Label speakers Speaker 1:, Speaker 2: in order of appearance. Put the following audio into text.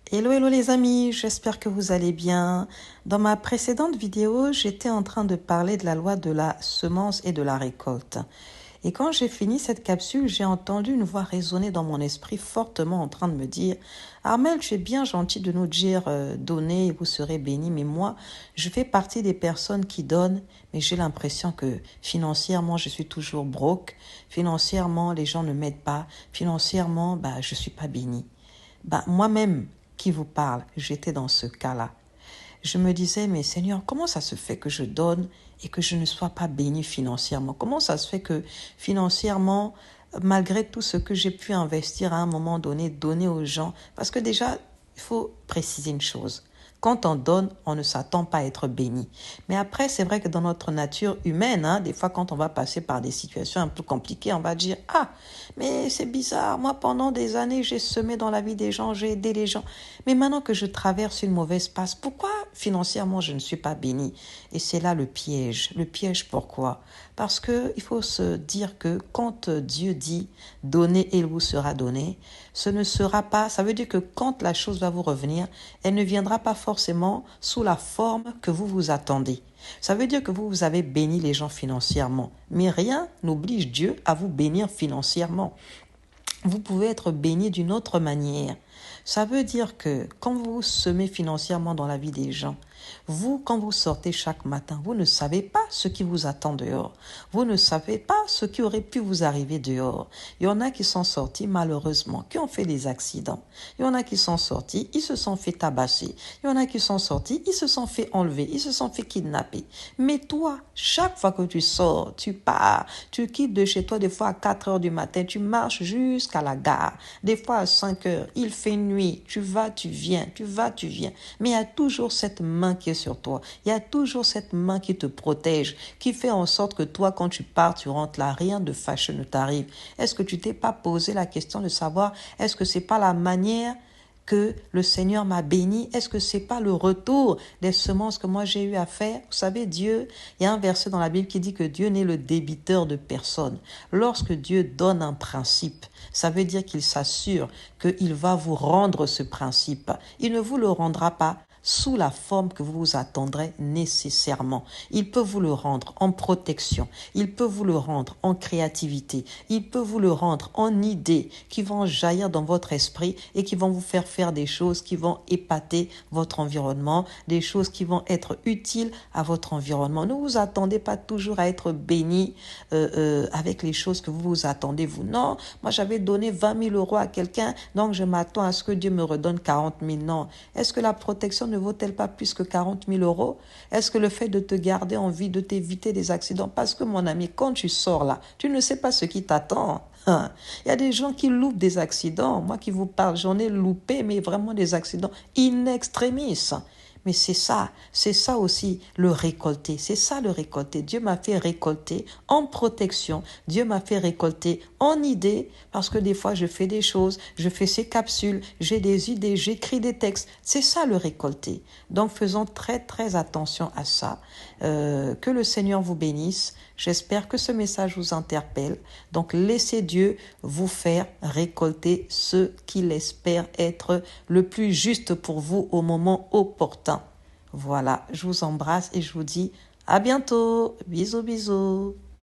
Speaker 1: Hello, hello les amis, j'espère que vous allez bien. Dans ma précédente vidéo, j'étais en train de parler de la loi de la semence et de la récolte. Et quand j'ai fini cette capsule, j'ai entendu une voix résonner dans mon esprit fortement en train de me dire Armel, tu es bien gentil de nous dire donnez et vous serez bénis, mais moi, je fais partie des personnes qui donnent, mais j'ai l'impression que financièrement, je suis toujours broke. Financièrement, les gens ne m'aident pas. Financièrement, je suis pas bénie. Moi-même qui vous parle, j'étais dans ce cas-là. Je me disais, mais Seigneur, comment ça se fait que je donne et que je ne sois pas béni financièrement? Comment ça se fait que financièrement, malgré tout ce que j'ai pu investir à un moment donné, donner aux gens? Parce que déjà, il faut préciser une chose. Quand on donne, on ne s'attend pas à être béni. Mais après, c'est vrai que dans notre nature humaine, des fois quand on va passer par des situations un peu compliquées, on va dire, ah, mais c'est bizarre, moi pendant des années, j'ai semé dans la vie des gens, j'ai aidé les gens. Mais maintenant que je traverse une mauvaise passe, pourquoi financièrement je ne suis pas béni? Et c'est là le piège. Le piège pourquoi? Parce que il faut se dire que quand Dieu dit donnez et il vous sera donné, ce ne sera pas, ça veut dire que quand la chose va vous revenir, elle ne viendra pas forcément sous la forme que vous vous attendez. Ça veut dire que vous avez béni les gens financièrement, mais rien n'oblige Dieu à vous bénir financièrement. Vous pouvez être béni d'une autre manière. Ça veut dire que quand vous semez financièrement dans la vie des gens, vous, quand vous sortez chaque matin, vous ne savez pas ce qui vous attend dehors. Vous ne savez pas ce qui aurait pu vous arriver dehors. Il y en a qui sont sortis malheureusement, qui ont fait des accidents. Il y en a qui sont sortis, ils se sont fait tabasser. Il y en a qui sont sortis, ils se sont fait enlever, ils se sont fait kidnapper. Mais toi, chaque fois que tu sors, tu pars, tu quittes de chez toi des fois à 4 heures du matin, tu marches jusqu'à la gare. Des fois à 5 heures, il fait nuit, tu vas, tu viens, tu vas, tu viens. Mais il y a toujours cette main qui est sur toi. Il y a toujours cette main qui te protège, qui fait en sorte que toi, quand tu pars, tu rentres là, rien de fâcheux ne t'arrive. Est-ce que tu t'es pas posé la question de savoir, est-ce que c'est pas la manière que le Seigneur m'a béni? Est-ce que c'est pas le retour des semences que moi j'ai eu à faire? Vous savez, Dieu, il y a un verset dans la Bible qui dit que Dieu n'est le débiteur de personne. Lorsque Dieu donne un principe, ça veut dire qu'il s'assure qu'il va vous rendre ce principe. Il ne vous le rendra pas sous la forme que vous vous attendrez nécessairement. Il peut vous le rendre en protection, il peut vous le rendre en créativité, il peut vous le rendre en idées qui vont jaillir dans votre esprit et qui vont vous faire des choses qui vont épater votre environnement, des choses qui vont être utiles à votre environnement. Ne vous attendez pas toujours à être béni avec les choses que vous vous attendez, vous. Non, moi j'avais donné 20 000 euros à quelqu'un, donc je m'attends à ce que Dieu me redonne 40 000. Non. Est-ce que la protection ne vaut-elle pas plus que 40 000 euros? Est-ce que le fait de te garder en vie, de t'éviter des accidents? Parce que mon ami, quand tu sors là, tu ne sais pas ce qui t'attend. Il y a des gens qui loupent des accidents. Moi qui vous parle, j'en ai loupé, mais vraiment des accidents in extremis. Mais c'est ça aussi le récolter. C'est ça le récolter. Dieu m'a fait récolter en protection. Dieu m'a fait récolter en idées parce que des fois je fais des choses, je fais ces capsules, j'ai des idées, j'écris des textes. C'est ça le récolter. Donc faisons très très attention à ça. Que le Seigneur vous bénisse. J'espère que ce message vous interpelle. Donc laissez Dieu vous faire récolter ce qu'il espère être le plus juste pour vous au moment opportun. Voilà, je vous embrasse et je vous dis à bientôt. Bisous, bisous.